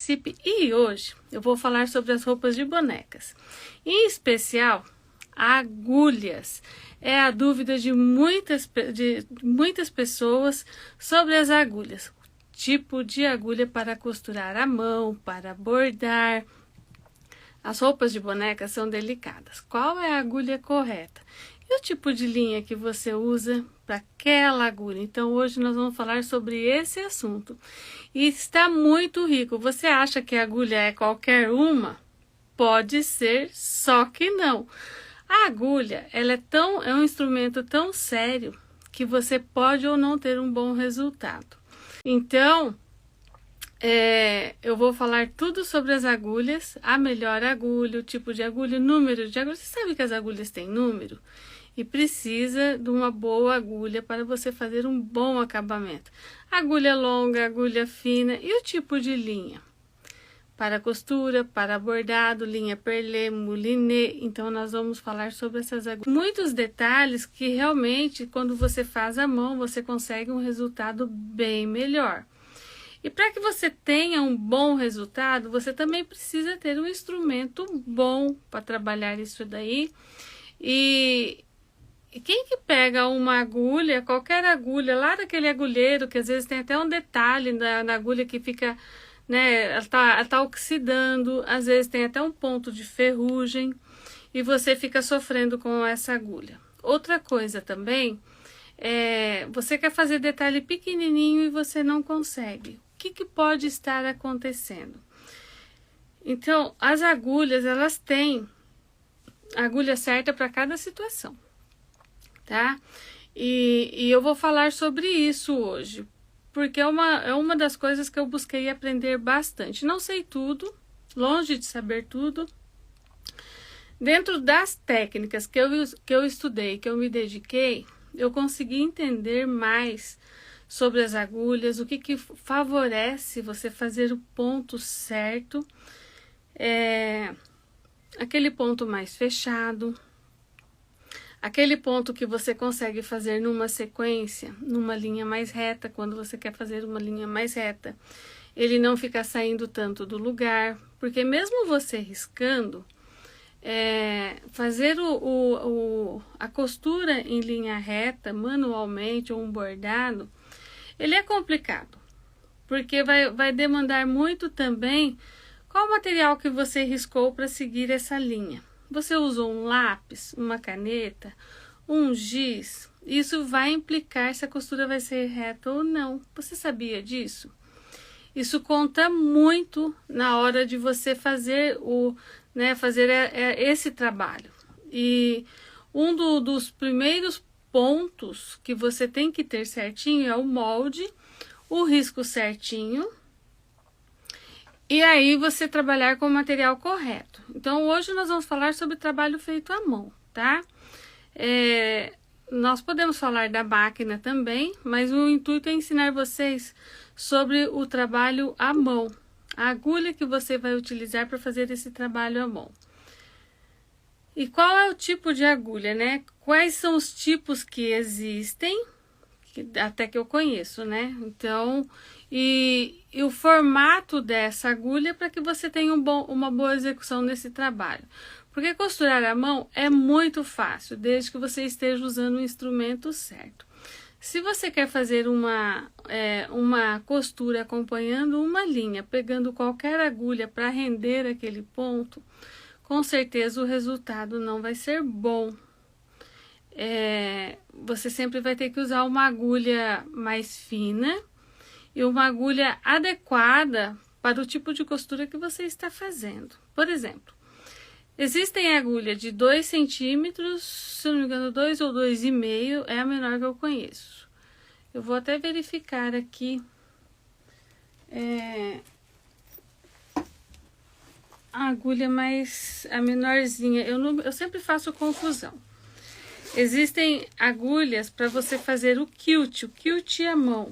participe. E hoje eu vou falar sobre as roupas de bonecas, em especial agulhas. É a dúvida de muitas pessoas sobre as agulhas. Tipo de agulha para costurar à mão, para bordar. As roupas de boneca são delicadas. Qual é a agulha correta? E o tipo de linha que você usa para aquela agulha? Então hoje nós vamos falar sobre esse assunto. E está muito rico. Você acha que a agulha é qualquer uma? Pode ser, só que não. A agulha, ela é um instrumento tão sério que você pode ou não ter um bom resultado. Então, eu vou falar tudo sobre as agulhas, a melhor agulha, o tipo de agulha, o número de agulha. Você sabe que as agulhas têm número? E precisa de uma boa agulha para você fazer um bom acabamento. Agulha longa, agulha fina e o tipo de linha. Para costura, para bordado, linha perlê, moulinet. Então, nós vamos falar sobre essas agulhas. Muitos detalhes que realmente, quando você faz à mão, você consegue um resultado bem melhor. E para que você tenha um bom resultado, você também precisa ter um instrumento bom para trabalhar isso daí. E quem que pega uma agulha, qualquer agulha, lá daquele agulheiro, que às vezes tem até um detalhe na agulha que fica, né, ela tá oxidando, às vezes tem até um ponto de ferrugem, e você fica sofrendo com essa agulha. Outra coisa também, você quer fazer detalhe pequenininho e você não consegue. O que pode estar acontecendo? Então, as agulhas, elas têm a agulha certa para cada situação, tá? E eu vou falar sobre isso hoje, porque é uma das coisas que eu busquei aprender bastante. Não sei tudo, longe de saber tudo. Dentro das técnicas que eu estudei, que eu me dediquei, eu consegui entender mais sobre as agulhas, o que favorece você fazer o ponto certo, aquele ponto mais fechado, aquele ponto que você consegue fazer numa sequência, numa linha mais reta, quando você quer fazer uma linha mais reta, ele não fica saindo tanto do lugar, porque mesmo você riscando, fazer a costura em linha reta, manualmente, ou um bordado, ele é complicado, porque vai demandar muito também qual material que você riscou para seguir essa linha. Você usou um lápis, uma caneta, um giz, isso vai implicar se a costura vai ser reta ou não. Você sabia disso? Isso conta muito na hora de você fazer esse trabalho. E um dos primeiros pontos que você tem que ter certinho é o molde, o risco certinho, e aí você trabalhar com o material correto. Então hoje nós vamos falar sobre trabalho feito à mão, tá? Nós podemos falar da máquina também, mas o intuito é ensinar vocês sobre o trabalho à mão, a agulha que você vai utilizar para fazer esse trabalho à mão. E qual é o tipo de agulha, né? Quais são os tipos que existem, até que eu conheço, né? Então, e o formato dessa agulha para que você tenha uma boa execução nesse trabalho. Porque costurar à mão é muito fácil, desde que você esteja usando o instrumento certo. Se você quer fazer uma costura acompanhando uma linha, pegando qualquer agulha para render aquele ponto, com certeza o resultado não vai ser bom. Você sempre vai ter que usar uma agulha mais fina e uma agulha adequada para o tipo de costura que você está fazendo. Por exemplo, existem agulhas de 2 centímetros, se não me engano 2 ou 2,5, é a menor que eu conheço. Eu vou até verificar aqui a agulha a menorzinha. Eu sempre faço confusão. Existem agulhas para você fazer o quilt à mão.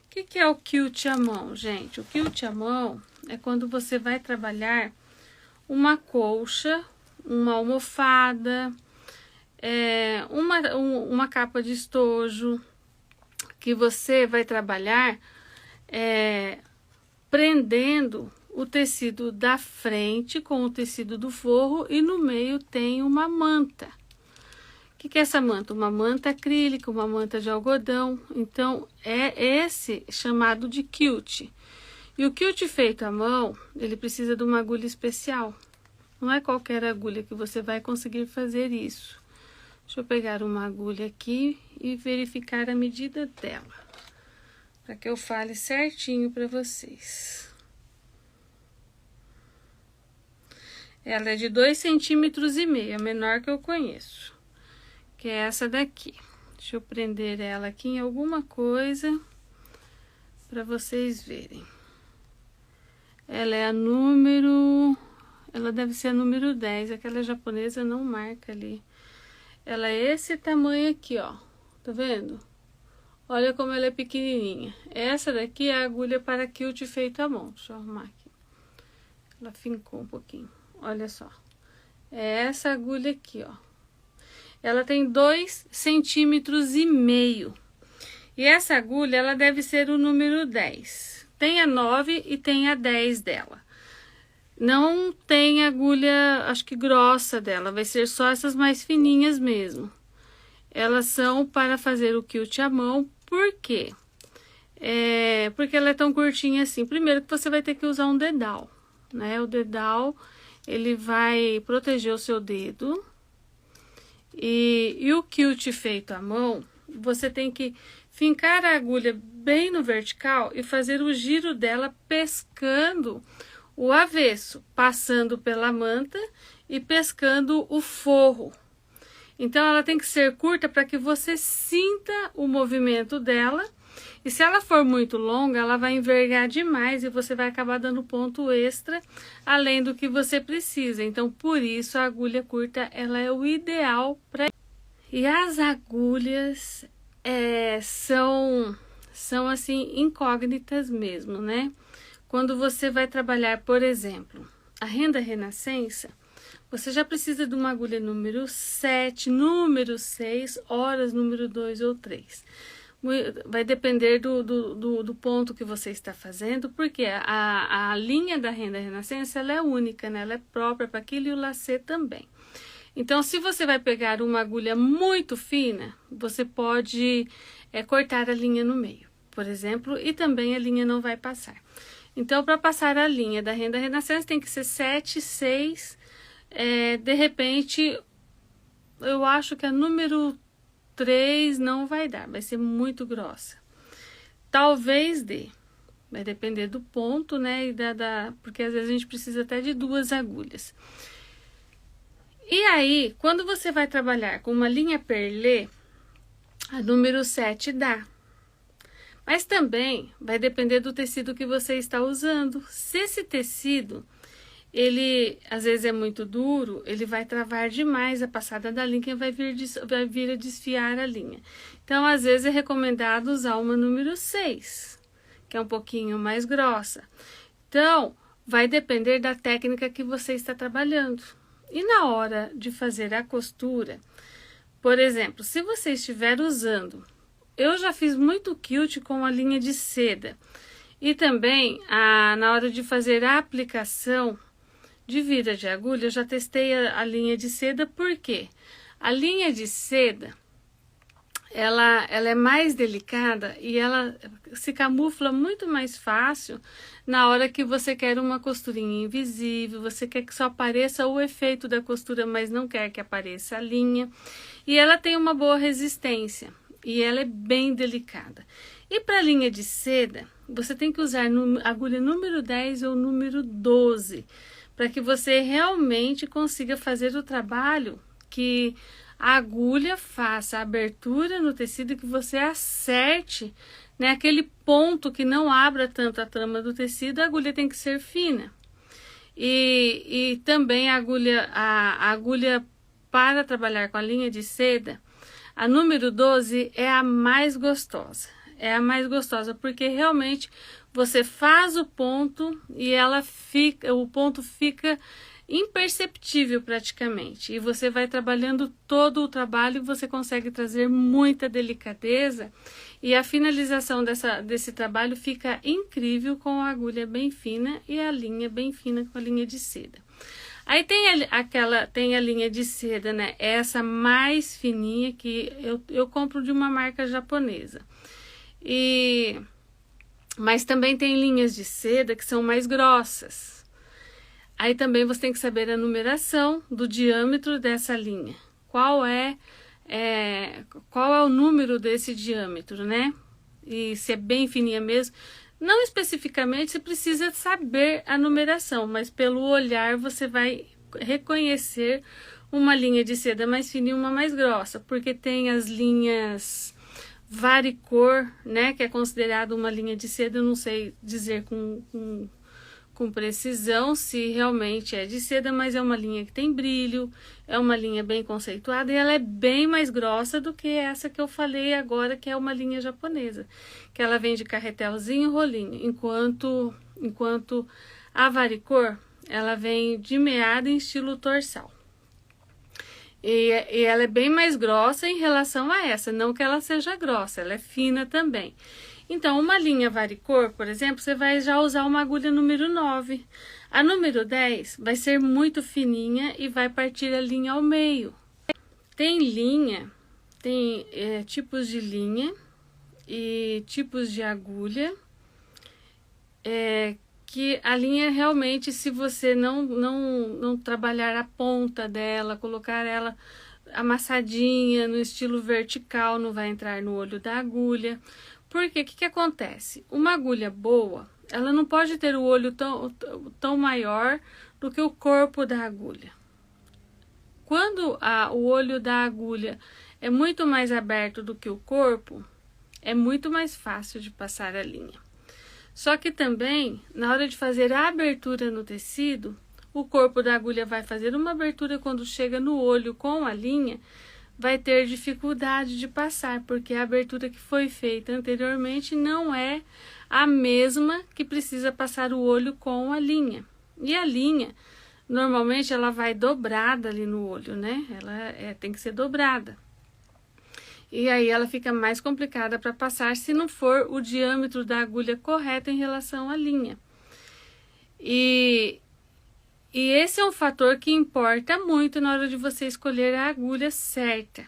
O que é o quilt à mão, gente? O quilt à mão é quando você vai trabalhar uma colcha, uma almofada, uma capa de estojo, que você vai trabalhar prendendo o tecido da frente com o tecido do forro e no meio tem uma manta. O que é essa manta? Uma manta acrílica, uma manta de algodão. Então, é esse chamado de quilt. E o quilt feito à mão, ele precisa de uma agulha especial. Não é qualquer agulha que você vai conseguir fazer isso. Deixa eu pegar uma agulha aqui e verificar a medida dela, para que eu fale certinho para vocês. Ela é de 2,5 centímetros, a menor que eu conheço, que é essa daqui. Deixa eu prender ela aqui em alguma coisa para vocês verem. Ela é a número... Ela deve ser a número 10, aquela japonesa não marca ali. Ela é esse tamanho aqui, ó. Tá vendo? Olha como ela é pequenininha. Essa daqui é a agulha para quilt feito à mão. Deixa eu arrumar aqui. Ela fincou um pouquinho. Olha só. É essa agulha aqui, ó. Ela tem 2,5 centímetros. E essa agulha, ela deve ser o número 10. Tem a 9 e tem a 10 dela. Não tem agulha, acho que grossa dela. Vai ser só essas mais fininhas mesmo. Elas são para fazer o quilt à mão. Por quê? Porque ela é tão curtinha assim. Primeiro que você vai ter que usar um dedal, né? O dedal, ele vai proteger o seu dedo. E o quilt feito à mão, você tem que fincar a agulha bem no vertical e fazer o giro dela pescando o avesso, passando pela manta e pescando o forro. Então, ela tem que ser curta para que você sinta o movimento dela. E se ela for muito longa, ela vai envergar demais e você vai acabar dando ponto extra, além do que você precisa. Então, por isso, a agulha curta, ela é o ideal para... E as agulhas são assim, incógnitas mesmo, né? Quando você vai trabalhar, por exemplo, a renda renascença, você já precisa de uma agulha número 7, número 6, horas número 2 ou 3. Vai depender do ponto que você está fazendo, porque a linha da renda renascença, ela é única, né? Ela é própria para aquilo e o lacê também. Então, se você vai pegar uma agulha muito fina, você pode cortar a linha no meio, por exemplo, e também a linha não vai passar. Então, para passar a linha da renda renascença, tem que ser 7, 6, de repente, eu acho que a número 3 não vai dar, vai ser muito grossa. Talvez dê, vai depender do ponto, né, porque às vezes a gente precisa até de 2 agulhas. E aí, quando você vai trabalhar com uma linha perlê, a número 7 dá. Mas também vai depender do tecido que você está usando. Se esse tecido, ele às vezes é muito duro, ele vai travar demais a passada da linha e vai vir a desfiar a linha. Então, às vezes é recomendado usar uma número 6, que é um pouquinho mais grossa. Então, vai depender da técnica que você está trabalhando. E na hora de fazer a costura, por exemplo, se você estiver usando... Eu já fiz muito quilt com a linha de seda. E também, na hora de fazer a aplicação de vira de agulha, eu já testei a linha de seda, porque a linha de seda, ela é mais delicada e ela se camufla muito mais fácil na hora que você quer uma costurinha invisível, você quer que só apareça o efeito da costura, mas não quer que apareça a linha. E ela tem uma boa resistência. E ela é bem delicada. E para a linha de seda, você tem que usar agulha número 10 ou número 12, para que você realmente consiga fazer o trabalho que a agulha faça a abertura no tecido, que você acerte, né, aquele ponto que não abra tanto a trama do tecido. A agulha tem que ser fina. E também a agulha para trabalhar com a linha de seda, a número 12 é a mais gostosa. É a mais gostosa, porque realmente você faz o ponto e o ponto fica imperceptível praticamente. E você vai trabalhando todo o trabalho e você consegue trazer muita delicadeza. E a finalização desse trabalho fica incrível com a agulha bem fina e a linha bem fina com a linha de seda. Aí tem a linha de seda, né? Essa mais fininha que eu compro de uma marca japonesa. Mas também tem linhas de seda que são mais grossas. Aí também você tem que saber a numeração do diâmetro dessa linha. Qual é o número desse diâmetro, né? E se é bem fininha mesmo. Não especificamente você precisa saber a numeração, mas pelo olhar você vai reconhecer uma linha de seda mais fina e uma mais grossa, porque tem as linhas varicor, né, que é considerado uma linha de seda. Eu não sei dizer com precisão se realmente é de seda, mas é uma linha que tem brilho, é uma linha bem conceituada e ela é bem mais grossa do que essa que eu falei agora, que é uma linha japonesa, que ela vem de carretelzinho e rolinho, enquanto a varicor, ela vem de meada em estilo torsal. E ela é bem mais grossa em relação a essa, não que ela seja grossa, ela é fina também. Então, uma linha varicor, por exemplo, você vai já usar uma agulha número 9. A número 10 vai ser muito fininha e vai partir a linha ao meio. Tem tipos de linha e tipos de agulha, que a linha realmente, se você não trabalhar a ponta dela, colocar ela amassadinha no estilo vertical, não vai entrar no olho da agulha. Porque o que acontece? Uma agulha boa, ela não pode ter o olho tão maior do que o corpo da agulha. Quando o olho da agulha é muito mais aberto do que o corpo, é muito mais fácil de passar a linha. Só que também, na hora de fazer a abertura no tecido, o corpo da agulha vai fazer uma abertura quando chega no olho com a linha, vai ter dificuldade de passar, porque a abertura que foi feita anteriormente não é a mesma que precisa passar o olho com a linha. E a linha, normalmente, ela vai dobrada ali no olho, né? Ela tem que ser dobrada. E aí ela fica mais complicada para passar se não for o diâmetro da agulha correto em relação à linha. E esse é um fator que importa muito na hora de você escolher a agulha certa.